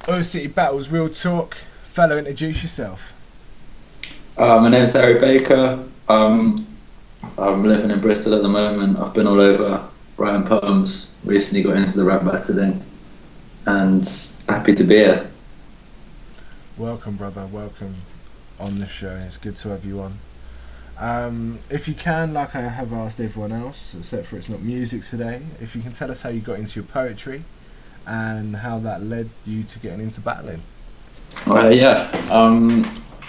OilCityBattles, real talk. Fellow, introduce yourself. My name's Harry Baker. I'm living in Bristol at the moment. I've been all over writing poems. Recently got into the rap battling, and happy to be here. Welcome, brother. Welcome on the show. It's good to have you on. If you can, like I have asked everyone else, except for it's not music today, if you can tell us how you got into your poetry and how that led you to getting into battling. Yeah.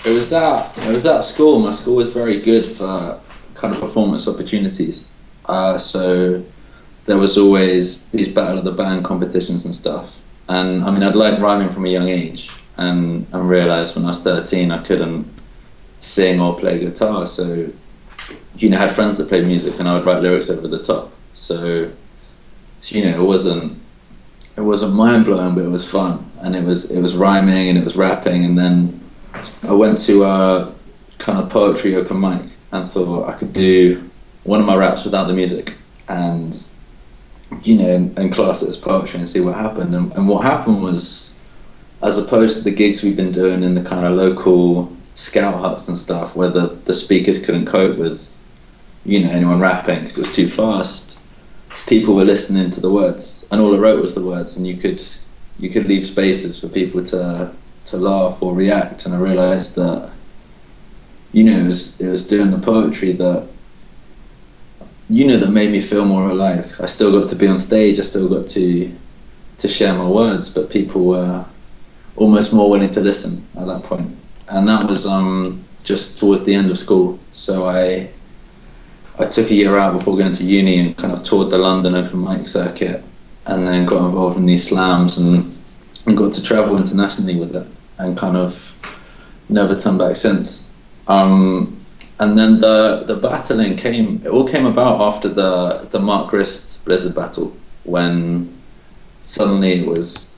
It was at school. My school was very good for kind of performance opportunities. So there was always these battle of the band competitions and stuff. And I mean, I'd liked rhyming from a young age, and realised when I was 13 I couldn't sing or play guitar. So had friends that played music, and I would write lyrics over the top. So it wasn't mind blowing, but it was fun, and it was rhyming and it was rapping. And then I went to a kind of poetry open mic and thought I could do one of my raps without the music, and and class it as poetry and see what happened. And what happened was, as opposed to the gigs we've been doing in the kind of local scout huts and stuff, where the speakers couldn't cope with anyone rapping because it was too fast, people were listening to the words, and all I wrote was the words, and you could leave spaces for people to laugh or react. And I realised that it was doing the poetry that that made me feel more alive. I still got to be on stage, I still got to share my words, but people were almost more willing to listen at that point. And that was just towards the end of school. So I took a year out before going to uni and kind of toured the London open mic circuit, and then got involved in these slams and got to travel internationally with it, and kind of never turned back since. And then the battling it all came about after the Mark Grist Blizzard battle, when suddenly it was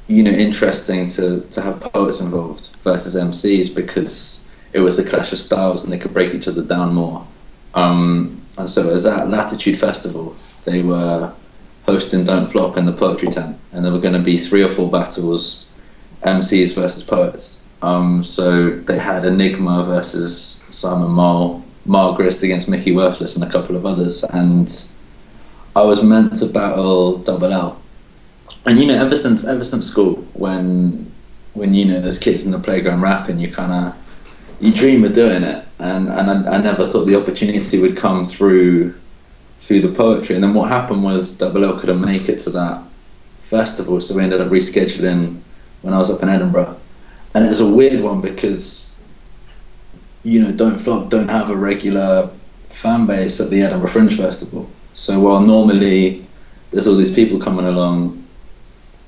interesting to have poets involved versus MCs, because it was a clash of styles and they could break each other down more. And so it was at Latitude Festival. They were hosting Don't Flop in the Poetry Tent, and there were going to be 3 or 4 battles, MCs versus poets. So they had Enigma versus Simon Mole, Mark Grist against Mickey Worthless, and a couple of others. And I was meant to battle Double L. And ever since school, when there's kids in the playground rapping, you dream of doing it. And I never thought the opportunity would come through the poetry. And then what happened was Double L couldn't make it to that festival, so we ended up rescheduling when I was up in Edinburgh. And it was a weird one because Don't Flop don't have a regular fan base at the Edinburgh Fringe Festival. So while normally there's all these people coming along,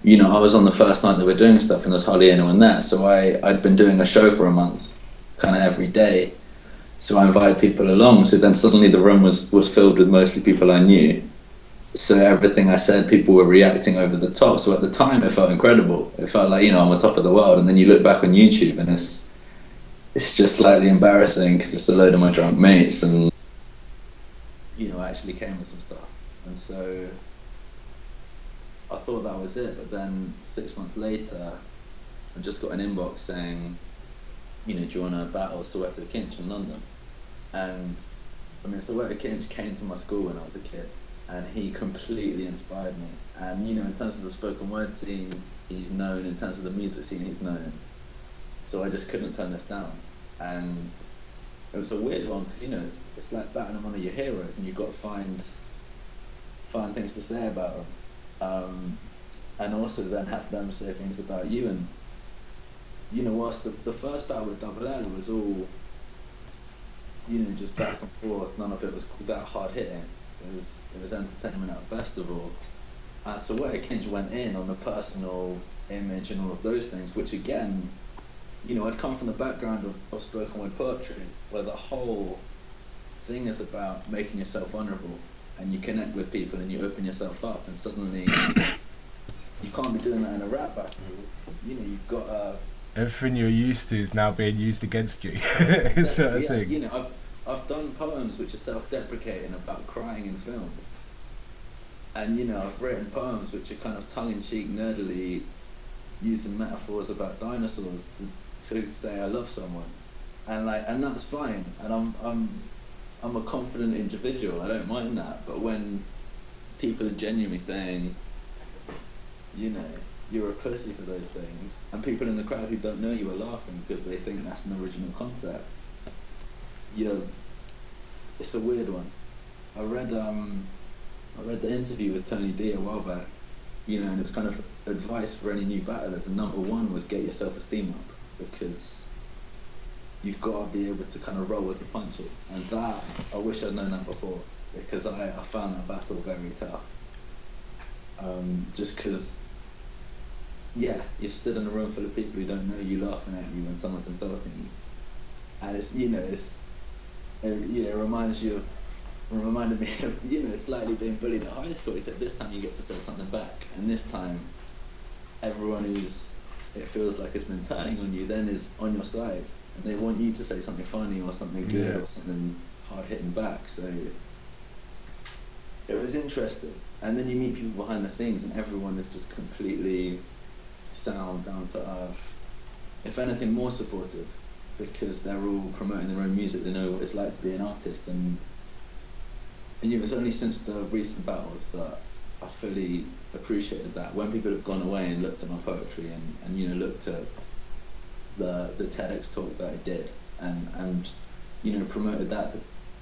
I was on the first night that we're doing stuff and there's hardly anyone there. So I'd been doing a show for a month, kind of every day. So I invited people along. So then suddenly the room was filled with mostly people I knew. So everything I said, people were reacting over the top. So at the time, it felt incredible. It felt like, I'm on top of the world. And then you look back on YouTube and it's just slightly embarrassing because it's a load of my drunk mates. And, I actually came with some stuff. And so I thought that was it. But then 6 months later, I just got an inbox saying, do you want to battle Soweto Kinch in London? And I mean, Soweto Kinch came to my school when I was a kid, and he completely inspired me. And in terms of the spoken word scene, he's known. In terms of the music scene, he's known. So I just couldn't turn this down. And it was a weird one because it's like battling one of your heroes, and you've got to find things to say about them, and also then have them say things about you. And whilst the first battle with Double L was all just back and forth, none of it was that hard hitting. It was entertainment at a festival. So where Kinch went in on the personal image and all of those things, which again, I'd come from the background of spoken word poetry, where the whole thing is about making yourself vulnerable, and you connect with people and you open yourself up, and suddenly you can't be doing that in a rap battle. You've got Everything you're used to is now being used against you, sort of thing. I've done poems which are self-deprecating about crying in films, and I've written poems which are kind of tongue-in-cheek, nerdily using metaphors about dinosaurs to say I love someone, and that's fine. And I'm a confident individual. I don't mind that. But when people are genuinely saying, you know, you're a pussy for those things, and people in the crowd who don't know you are laughing because they think that's an original concept, it's a weird one. I read the interview with Tony D a while back, you know, and it's kind of advice for any new battlers, and number one was get your self-esteem up, because you've got to be able to kind of roll with the punches, and that, I wish I'd known that before, because I found that battle very tough. Just because, yeah, you're stood in a room full of people who don't know you, laughing at you when someone's insulting you, and it reminded me of, you know, slightly being bullied at high school. Except this time you get to say something back, and this time everyone it feels like it's been turning on you then is on your side, and they want you to say something funny or something good or something hard hitting back. So it was interesting, and then you meet people behind the scenes, and everyone is just completely sound, down to earth. If anything, more supportive, because they're all promoting their own music. They know what it's like to be an artist, and you know, it's only since the recent battles that I fully appreciated that. When people have gone away and looked at my poetry and you know, looked at the TEDx talk that I did and you know, promoted that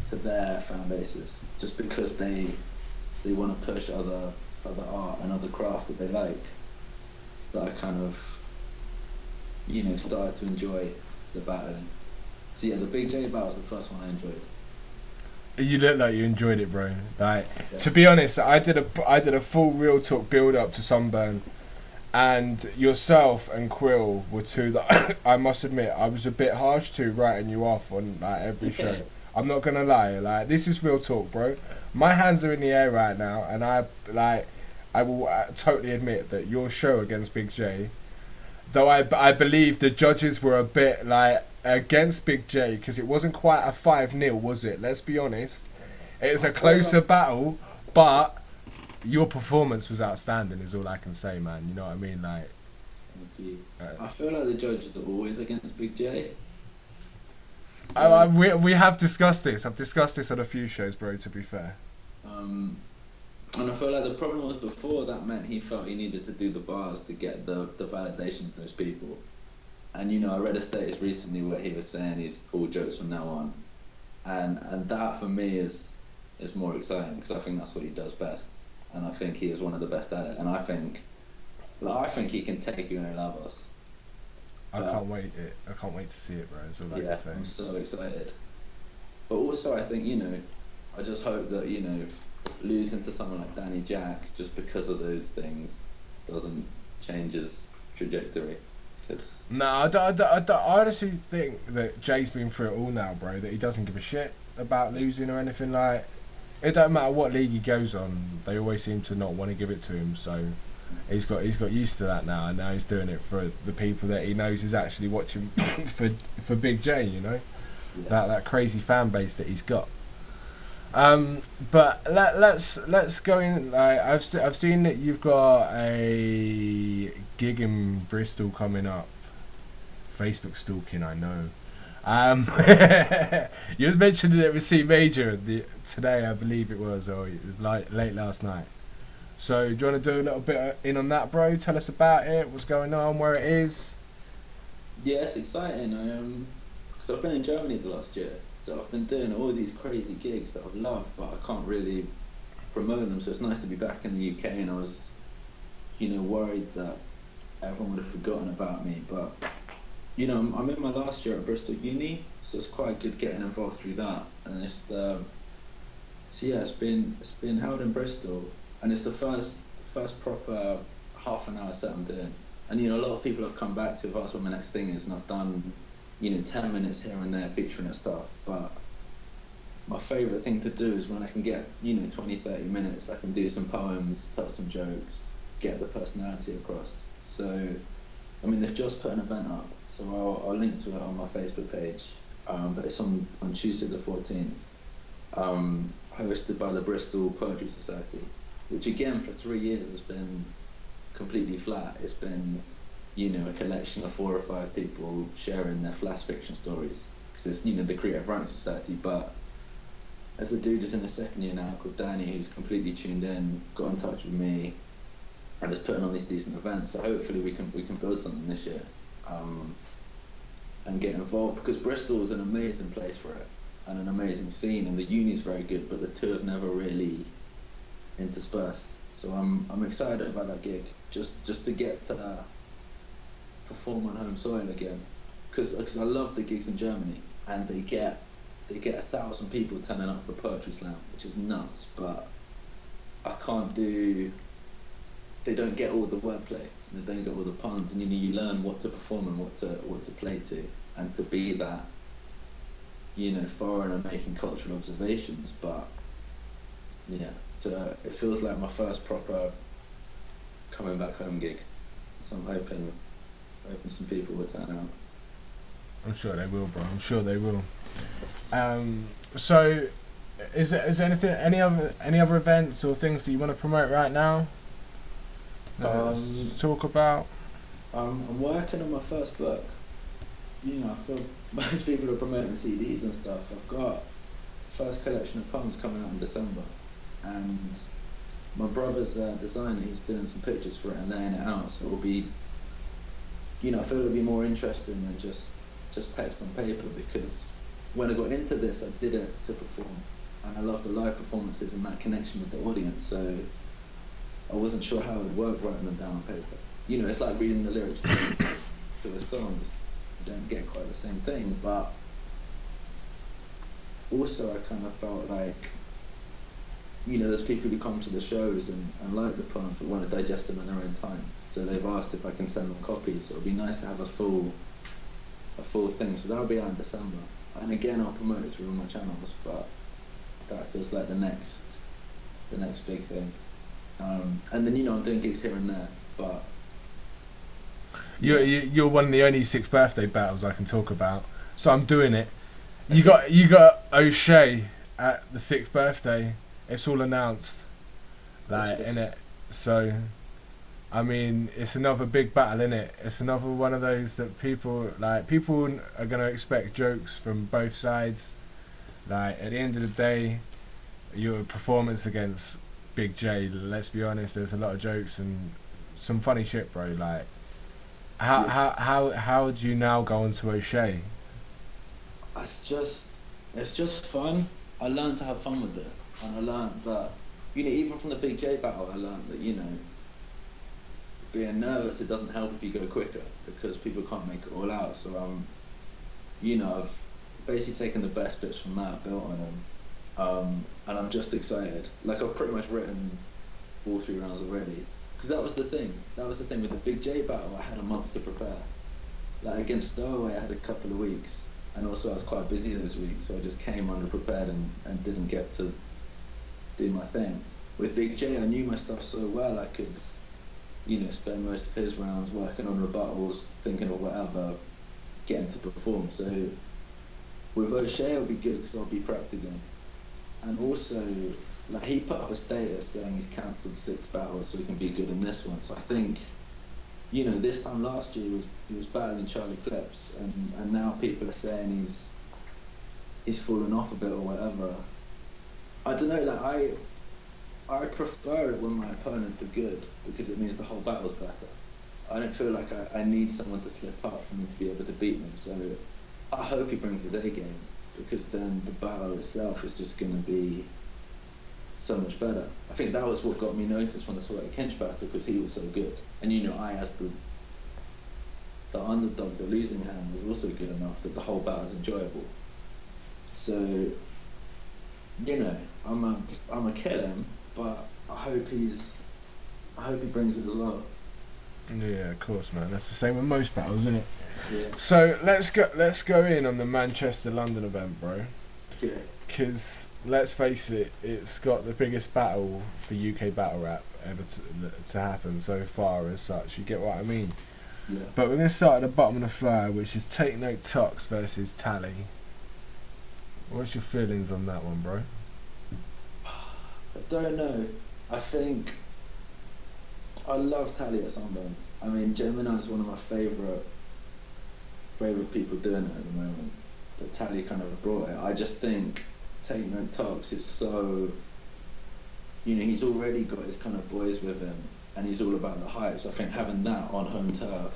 to their fan bases, just because they want to push other art and other craft that they like, that I kind of, you know, started to enjoy the battling. So yeah, the Big J battle was the first one I enjoyed. You look like you enjoyed it, bro. Like, to be honest, I did a full Real Talk build up to Sunburn, and yourself and Quill were two that I must admit I was a bit harsh to, writing you off on like every show. I'm not gonna lie, like, this is Real Talk, bro. My hands are in the air right now, and I will totally admit that your show against Big J, though I believe the judges were a bit like against Big J, because it wasn't quite a 5-0, was it? Let's be honest. It was a closer battle, but your performance was outstanding, is all I can say, man. You know what I mean? Like, thank you. I feel like the judges are always against Big J. We have discussed this. I've discussed this on a few shows, bro, to be fair. And I feel like the problem was, before, that meant he felt he needed to do the bars to get the validation from those people. And you know, I read a status recently where he was saying he's all jokes from now on, and that for me is more exciting, because I think that's what he does best, and I think he is one of the best at it. And I think he can take you and love us. I can't wait to see it, bro. That's all I can say. I'm so excited. But also, I think, you know, I just hope that, you know, losing to someone like Danny Jack just because of those things doesn't change his trajectory. No, I honestly think that Jay's been through it all now, bro. That he doesn't give a shit about losing or anything. Like, it don't matter what league he goes on, they always seem to not want to give it to him. So he's got used to that now, and now he's doing it for the people that he knows is actually watching for Big J. You know, that crazy fan base that he's got. But let's go in. Like, I've seen that you've got a gig in Bristol coming up. Facebook stalking, I know. You was mentioning it with C Major today, I believe it was, or it was late last night. So do you want to do a little bit in on that, bro? Tell us about it. What's going on? Where it is? Yeah, it's exciting. Because I've been in Germany the last year. So I've been doing all these crazy gigs that I've loved, but I can't really promote them. So it's nice to be back in the UK, and I was, you know, worried that everyone would have forgotten about me. But, you know, I'm in my last year at Bristol Uni, so it's quite good getting involved through that. And it's it's been held in Bristol, and it's the first proper half an hour set I'm doing. And, you know, a lot of people have come back to have asked what my next thing is, and I've done, you know, 10 minutes here and there featuring and stuff. But my favourite thing to do is when I can get, you know, 20-30 minutes, I can do some poems, tell some jokes, get the personality across. So, I mean, they've just put an event up, so I'll link to it on my Facebook page. But it's on Tuesday the 14th, hosted by the Bristol Poetry Society, which again for 3 years has been completely flat. It's been you know, a collection of 4 or 5 people sharing their flash fiction stories, because it's, you know, the Creative Writing Society. But as a dude who's in the second year now called Danny, who's completely tuned in, got in touch with me, and is putting on these decent events. So hopefully we can build something this year, and get involved, because Bristol is an amazing place for it and an amazing scene, and the uni's very good, but the two have never really interspersed. So I'm excited about that gig, just to get to perform on home soil again, because I love the gigs in Germany, and they get 1,000 people turning up for Poetry Slam, which is nuts. But I can't do. They don't get all the wordplay, and they don't get all the puns, and you learn what to perform and what to play to, and to be that, you know, foreigner making cultural observations. But yeah, so it feels like my first proper coming back home gig. So I'm hoping some people will turn out. I'm sure they will, bro. I'm sure they will. So, is there anything, any other events or things that you want to promote right now? Talk about. I'm working on my first book. You know, I feel most people are promoting CDs and stuff. I've got first collection of poems coming out in December, and my brother's a designer. He's doing some pictures for it and laying it out. So it will be, you know, I feel it'll be more interesting than just text on paper, because when I got into this, I did it to perform, and I love the live performances and that connection with the audience. So I wasn't sure how it would work writing them down on paper. You know, it's like reading the lyrics to a song. You don't get quite the same thing, but also I kind of felt like, you know, there's people who come to the shows and like the poems but want to digest them in their own time. So they've asked if I can send them copies. So it'd be nice to have a full thing. So that'll be out in December. And again, I'll promote it through all my channels, but that feels like the next big thing. And then, you know, I'm doing gigs here and there, but you're one of the only 6th birthday battles I can talk about, so I'm doing it. You got O'Shea at the 6th birthday. It's all announced, like, in it. So, I mean, it's another big battle, innit? It's another one of those that people are gonna expect jokes from both sides. Like, at the end of the day, your performance against Big J, let's be honest, there's a lot of jokes and some funny shit, bro. Like, how do you now go on to O'Shea? It's just fun. I learned to have fun with it, and I learned that, you know, even from the Big J battle, I learned that, you know, being nervous, it doesn't help if you go quicker, because people can't make it all out. So you know, I've basically taken the best bits from that, built on them, and I'm just excited. Like, I've pretty much written all 3 rounds already, because that was the thing with the Big J battle. I had a month to prepare. Like, against Stowaway, I had a couple of weeks, and also I was quite busy those weeks, so I just came underprepared and didn't get to do my thing. With Big J, I knew my stuff so well, I could, you know, spend most of his rounds working on rebuttals, thinking of whatever, getting to perform. So with O'Shea, it'll be good because I'll be prepped again. And also, like, he put up a status saying he's cancelled 6 battles so he can be good in this one. So I think, you know, this time last year he was battling Charlie Clips, and now people are saying he's fallen off a bit or whatever. I don't know, like, I prefer it when my opponents are good, because it means the whole battle's better. I don't feel like I need someone to slip up for me to be able to beat them. So I hope he brings his A game, because then the battle itself is just going to be so much better. I think that was what got me noticed from the Sweaty Kinch battle, because he was so good. And, you know, I, as the underdog, the losing hand, was also good enough that the whole battle is enjoyable. So, you know, I'm a kill him, but I hope he brings it as well. Yeah, of course, man. That's the same with most battles, isn't it? Yeah. So let's go in on the Manchester-London event, bro. Yeah. Because let's face it, it's got the biggest battle for UK battle rap ever to happen so far. As such, you get what I mean? Yeah. But we're gonna start at the bottom of the flyer, which is Take Note Tox versus Tally. What's your feelings on that one, bro? I don't know. I think I love Tally at Sunburn. I mean, Gemini is one of my favorite people doing it at the moment. But Tally kind of brought it. I just think Take No Talks is so, you know, he's already got his kind of boys with him, and he's all about the hype. So I think having that on home turf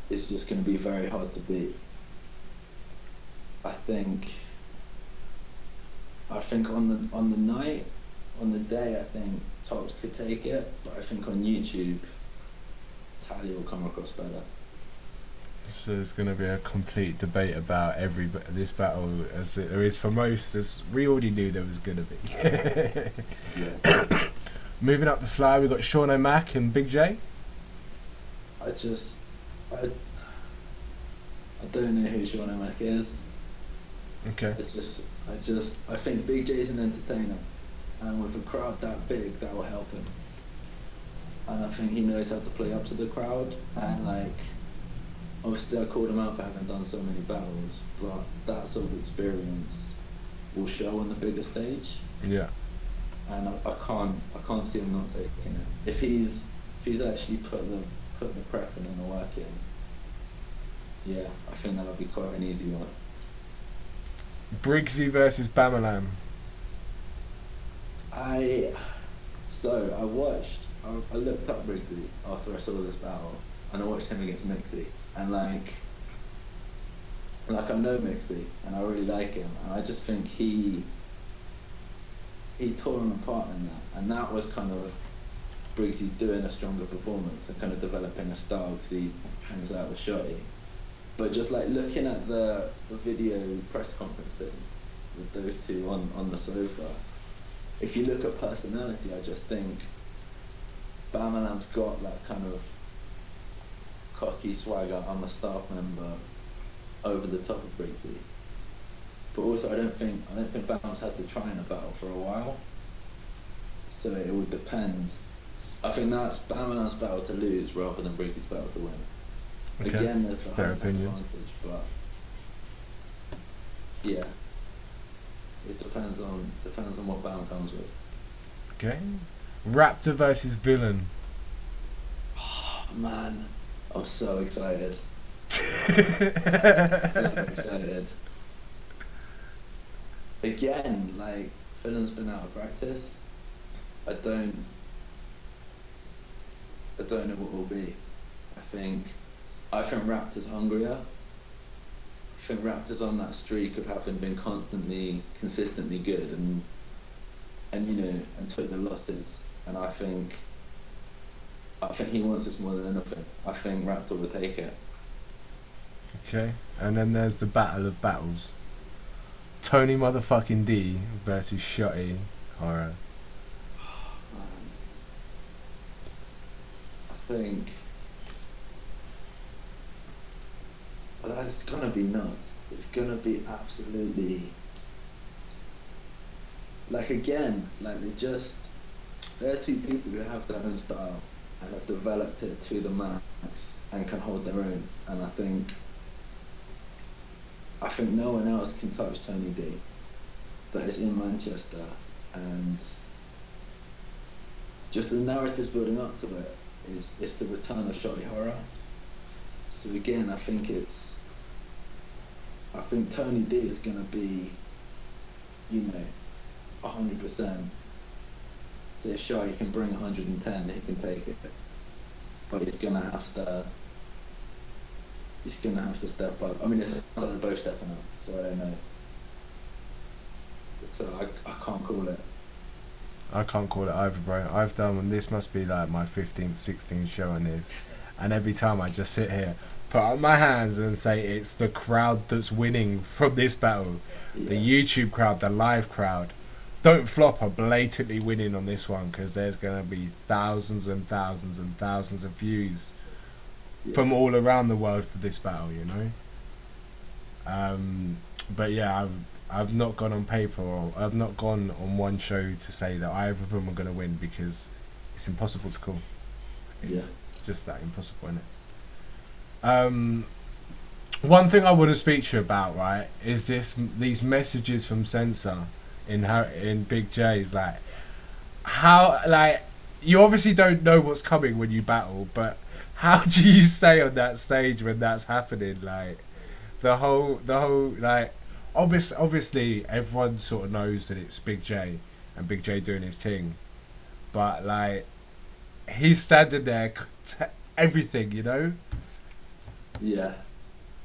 is just going to be very hard to beat. I think on the day, I think Talks could take it, but I think on YouTube, Tally will come across better. So there's going to be a complete debate about this battle, as there is for most. As we already knew there was going to be. Yeah. Moving up the flyer, we've got Sean O'Mac and Big J. I don't know who Sean O'Mac is. Okay. I think Big J's an entertainer, and with a crowd that big, that will help him. And I think he knows how to play up to the crowd, and like, obviously I called him out for having done so many battles, but that sort of experience will show on the bigger stage. Yeah. And I can't see him not taking it. If he's actually put the prep in and the work in, yeah, I think that would be quite an easy one. Briggsy versus Bamalam. I looked up Briggsy after I saw this battle, and I watched him against Mixie, and like I know Mixie, and I really like him, and I just think he tore him apart in that, and that was kind of Briggsy doing a stronger performance and kind of developing a style, because he hangs out with Shotty. But just like looking at the video press conference thing with those two on the sofa, if you look at personality, I just think Bamalam's got that kind of cocky swagger. I'm a staff member, over the top of Briggsy. But also, I don't think Bam's had to try in a battle for a while, so it would depend. I think that's Bamalam's battle to lose rather than Briggsy's battle to win. Okay. Again, there's the Fair home opinion. advantage, but yeah, it depends on what Bam comes with. Okay. Raptor versus Villain. Oh man, I'm so excited. So excited. Again, like, Villain's been out of practice. I don't know what will be. I think Raptor's hungrier. I think Raptor's on that streak of having been consistently good, and you know, and took the losses. And I think he wants this more than anything. I think Raptor will take it. Okay. And then there's the battle of battles. Tony motherfucking D versus Shotty Horror. I think that's gonna be nuts. It's gonna be absolutely, like, again, like, they're two people who have their own style and have developed it to the max and can hold their own. And I think no one else can touch Tony D. That is in Manchester, and just the narratives building up to it is the return of Shotty Horror. So again, I think Tony D is going to be, you know, 100%. So if Shotty can bring 110, he can take it. But he's going to have to step up. I mean, it sounds like they're both stepping up, so I don't know. So I can't call it. I can't call it either, bro. I've done, this must be like my 15th, 16th show on this, and every time I just sit here, put up my hands and say it's the crowd that's winning from this battle. Yeah. The YouTube crowd, the live crowd. Don't Flop are blatantly winning on this one, because there's going to be thousands and thousands and thousands of views from all around the world for this battle, you know. But yeah, I've not gone on paper, or I've not gone on one show to say that either of them are going to win, because it's impossible to call. It's just that impossible, isn't it? One thing I want to speak to you about, right, is these messages from Censor in Big J's, like, how, like, you obviously don't know what's coming when you battle, but how do you stay on that stage when that's happening? Like the whole like obviously everyone sort of knows that it's Big J and Big J doing his thing, but like he's standing there, everything, you know. Yeah.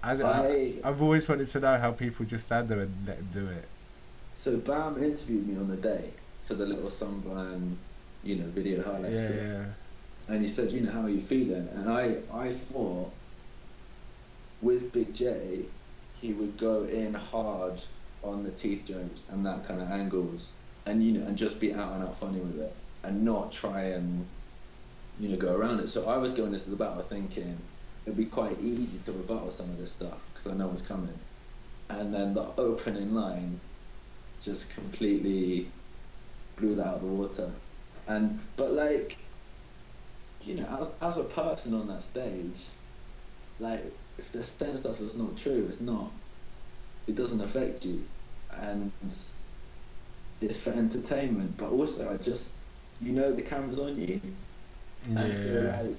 I've always wanted to know how people just stand there and let him do it. So Bam interviewed me on the day for the little Sunburn, video highlights. Yeah. And he said, how are you feeling? And I thought with Big J, he would go in hard on the teeth jokes and that kind of angles, and and just be out and out funny with it, and not try and go around it. So I was going into the battle thinking it'd be quite easy to rebuttal some of this stuff because I know what's coming, and then the opening line just completely blew that out of the water. But like, as a person on that stage, like, if the saying stuff that's not true, it doesn't affect you, and it's for entertainment. But also, I just, the camera's on you, and so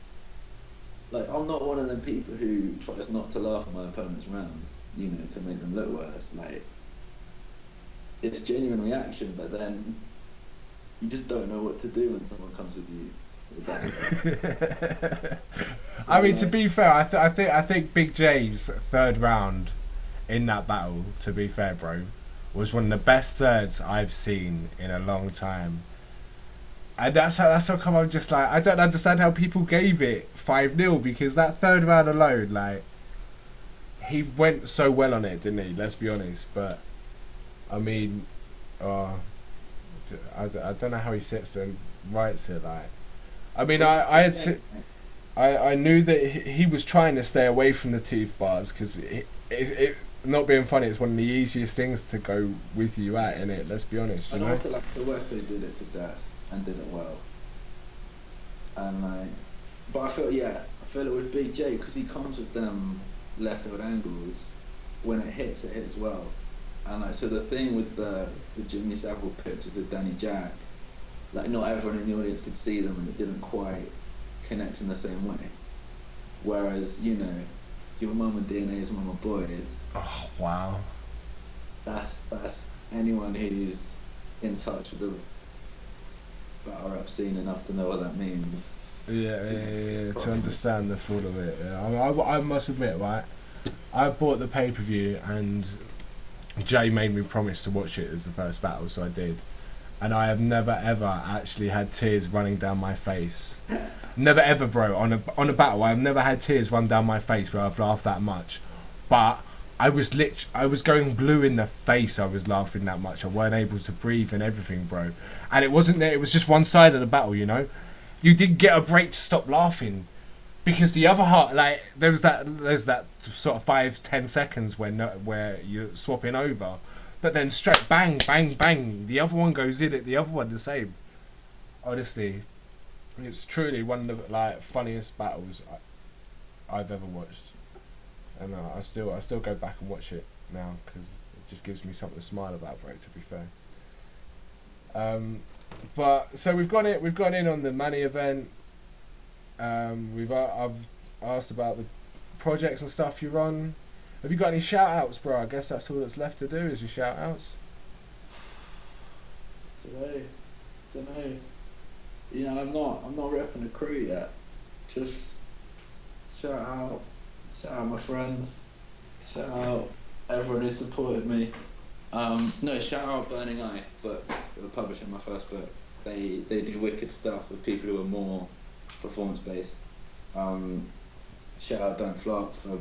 like I'm not one of them people who tries not to laugh at my opponent's rounds, to make them look worse. Like, it's genuine reaction, but then you just don't know what to do when someone comes with you. I mean, to be fair, I think Big J's third round in that battle, to be fair, bro, was one of the best thirds I've seen in a long time. And that's how come I'm just like, I don't understand how people gave it 5-0, because that third round alone, like, he went so well on it, didn't he? Let's be honest. But I mean, I don't know how he sits and writes it. Like, I mean, I knew that he was trying to stay away from the teeth bars, because it not being funny, it's one of the easiest things to go with you at, innit? Let's be honest. And also, like, Soweto did it to death and did it well. And like, but I feel it with Big J, because he comes with them left field angles. When it hits well. And like, so the thing with the Jimmy Savile pictures of Danny Jack, like, not everyone in the audience could see them, and it didn't quite connect in the same way. Whereas, your mum and DNA's Mama Boys. Oh wow. That's anyone who's in touch with the battle rap scene enough to know what that means. Yeah, to understand the full of it. Yeah. I must admit, right, I bought the pay-per-view and Jay made me promise to watch it as the first battle, so I did. And I have never ever actually had tears running down my face. Never ever, bro. On a battle, I've never had tears run down my face where I've laughed that much. But I was going blue in the face. I was laughing that much. I weren't able to breathe and everything, bro. And it wasn't there. It was just one side of the battle, You didn't get a break to stop laughing, because the other half, like, there's that sort of 5-10 seconds where you're swapping over, but then straight bang, bang, bang, the other one goes in it, the other one the same. Honestly, it's truly one of the, like, funniest battles I've ever watched. And I still go back and watch it now, because it just gives me something to smile about, bro, to be fair. But so we've gone in on the money event. I've asked about the projects and stuff you're on. Have you got any shout outs, bro? I guess that's all that's left to do is your shout outs. Today, don't know. I'm not repping the crew yet. Just shout out my friends, shout out everyone who supported me. No, shout out Burning Eye for publishing my first book. They do wicked stuff with people who are more performance based. Shout out Don't Flop for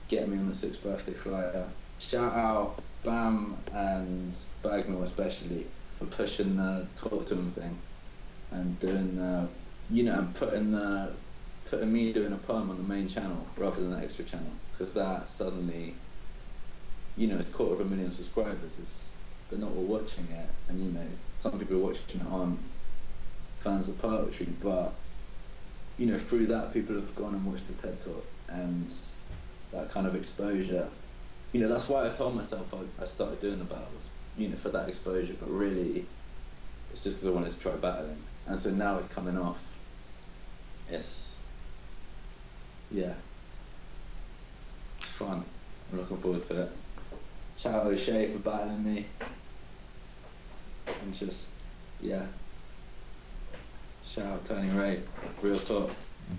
getting me on the 6th birthday flyer. Shout out Bam and Bagnall especially for pushing the Talk to Him thing and doing and putting me doing a poem on the main channel rather than the extra channel, because that suddenly, it's 250,000 subscribers. They're not all watching it, and some people watching it aren't fans of poetry, but through that people have gone and watched the TED Talk, and that kind of exposure. That's why I told myself I started doing the battles, for that exposure, but really it's just because I wanted to try battling. and so now it's coming off. It's it's fun. I'm looking forward to it. Shout out O'Shea for battling me, and just shout out Tony Ray. Real talk.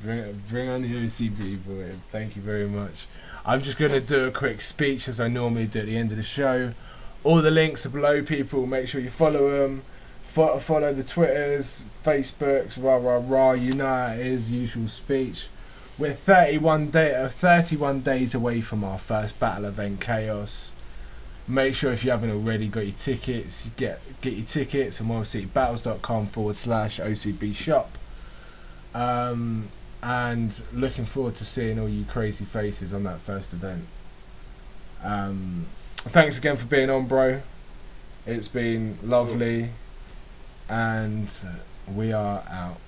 Bring on the OCB, boy. Thank you very much. I'm just going to do a quick speech as I normally do at the end of the show. All the links are below, people. Make sure you follow them. Follow the Twitters, Facebooks, rah. You know how it is, usual speech. We're 31 days away from our first battle event, Chaos. Make sure if you haven't already got your tickets, get your tickets on OilCityBattles.com/OCB shop. And looking forward to seeing all you crazy faces on that first event. Thanks again for being on, bro. It's been lovely, and we are out.